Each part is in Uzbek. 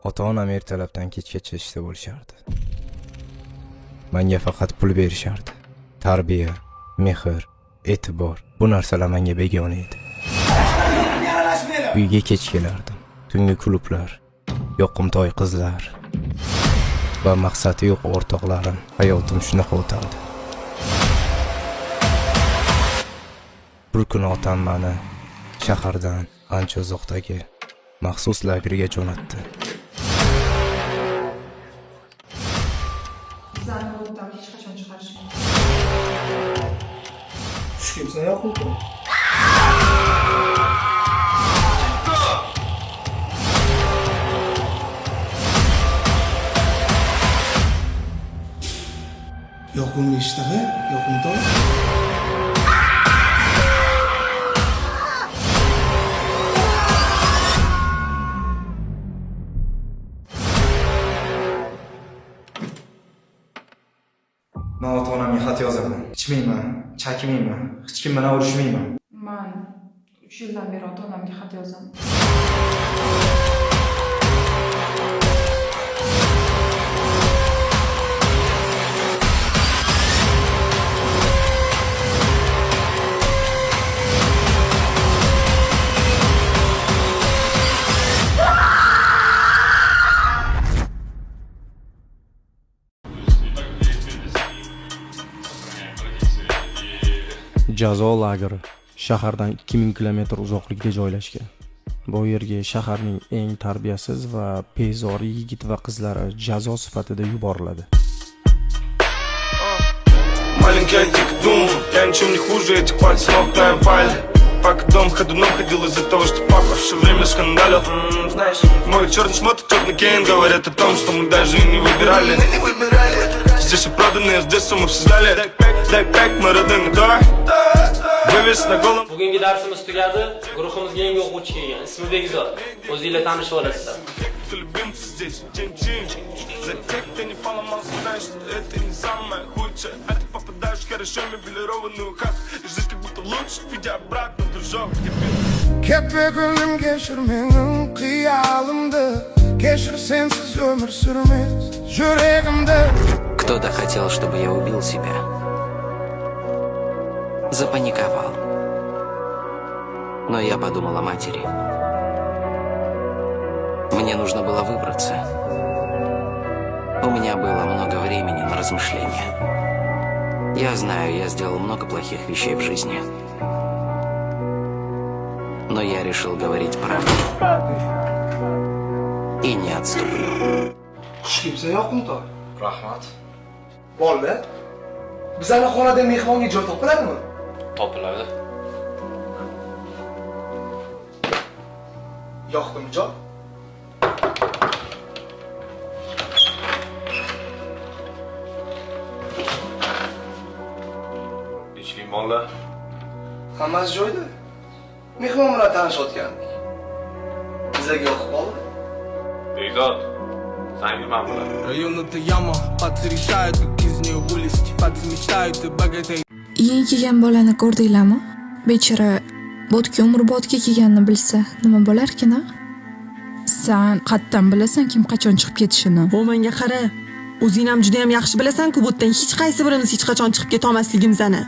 Ota-onam ertalabdan kechgacha ishda bo'lishardi. Menga faqat pul berishardi. Tarbiya, mehr, e'tibor bu narsalar menga begona edi. Uyga kech kelardim. Tungi klublar, yoqimtoy qizlar va maqsadi yo'q o'rtoqlarim hayotim shunaqa o'tardi. Bir kun otam meni shahardan ancha uzoqdagi maxsus lagerga jo'natdi. Bizlarni o'rtadan hech qachon chiqarishmaydi. Hech kimsa yo'q u. Yoqimli ishtaha, yoqimtoy. Men ota-onamga xat yozaman. Ichmayman, chakmayman, hech kim bilan urushmayman. Men 3 yildan beri ota-onamga xat yozaman. Jazo lageri shahardan 2000 km uzoqlikda joylashgan. Bu yerga shaharning eng tarbiyasiz va bezor yigit va qizlari jazo sifatida yuboriladi. Маленькая дик дум, я ничем не хуже этих пальцев на пале. Пока дом ходуном ходил из-за того, что папа все время скандалил. Знаешь, мой черный шмот и черный кейн говорят о том, что мы даже и не выбирали. Здесь и проданные, с детства мы все знали. Дай пэк, мы родные готовы. Вывес на голом. Bugungi darsimiz tugadi. Guruhimizga yangi o'quvchi kelgan. Ismi Begzod. O'zingizlar tanishib olasizlar. Любимцы здесь, чин-чин. За тех, кто не поломался, знаешь, что это не самое худшее. А ты попадаешь в хорошо мебелированную хату. И жить как будто лучше, видя обратно, дружок. Kepek önüm geçirmenin kıyalımdı. Geçir sensiz ömür sürmez yüreğimde. Кто-то хотел, чтобы я убил себя. Запаниковал. Но я подумал о матери. Мне нужно было выбраться. У меня было много времени на размышления. Я знаю, я сделал много плохих вещей в жизни. Но я решил говорить правду. И не отступлю. Hech kimsa yo'qmi? Rahmat. Bola, bizlarning xonada mehmonga joy topiladimi? Topiladi. Yo'qmi joy? Hech limonlar. Hammasi joyda. Mehmon bilan tanishayotgandik. Bizlarga yoqib qoldi. Begzod, sen nima bilan? Район это яма, пацы решают, как из нее вылезти. Пацы мечтают и богатей. Iyi kelgan bolani ko'rdinglarmi? Bechora bo'tga umrbodga kelganini bilsa, nima bo'larkin-a? Sen qattan bilasan kim qachon chiqib ketishini. O menga qara. O'zing ham juda ham yaxshi bilasan-ku, bu yerdan hech qaysi birimiz hech qachon chiqib keta olmasligimizni.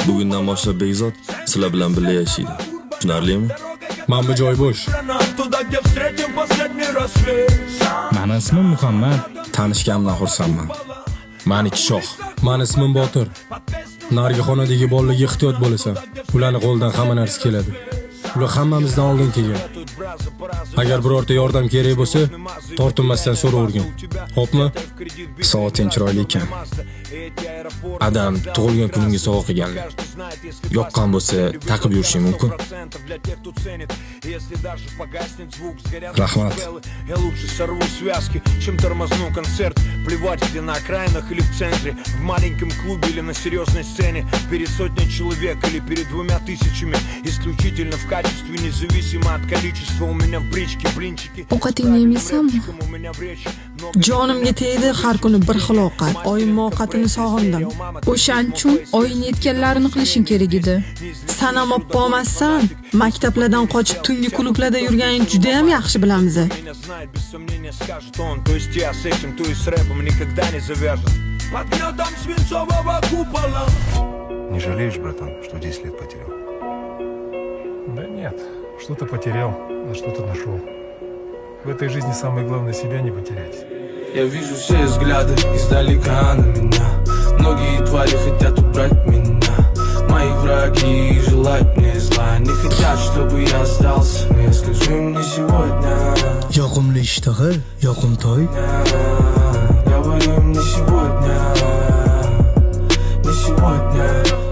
Bugundan boshlab Begzod sizlar bilan birga yashaydi. Tushunarlimi? Mana bu joy bo'sh. Meni ismim Muhammad. Tanishganimdan xursandman. Meniki Shoh. Meni ismim Botir. Narigi xonadagi bolalarga ehtiyot bo'lasan. Ularning qo'lidan hamma narsa keladi. Ular hammamizdan oldin kelgan. Agar birorta yordam kerak bo'lsa, tortinmasdan so'ravergin. Xo'pmi? Soating chiroyli ekan. Adam tug'ilgan kuningga sovg'a qilganlar. Yoqqan bo'lsa, taqib yurishing mumkin. Rahmat. Я лучше сорву связки, чем тормозну концерт. Плевать, где на окраинах или в центре. В маленьком клубе или на серьезной сцене. Перед сотней человек или перед 2000. Исключительно в качестве, независимо от количества. У меня в бричке блинчики. Ovqatingni yeysanmi? Jonimga tegdi har kuni bir xil ovqat. Oyim ovqatini sog'indim. O'shan uchun oying yetganlarini qilishga bilmashing kerak edi. San ham oppa olmassan. Maktablardan qochib tungi klublarda yurganing juda ham yaxshi bilamiz. Меня знает, без сомнения скажет он. То есть я с этим, то есть с рэпом никогда не завяжет. Под гнетом свинцового купола. Не жалеешь, братан, что 10 лет потерял? Да нет, что-то потерял, а что-то нашел. В этой жизни самое главное себя не потерять. Я вижу все взгляды издалека на меня. Многие твари хотят убрать меня. Мои враги желают мне зла. Не хотят, чтобы я сдался. Но я скажу им не сегодня. Yoqimli ishtaha, yoqimtoy. Говорю им не сегодня. Не сегодня.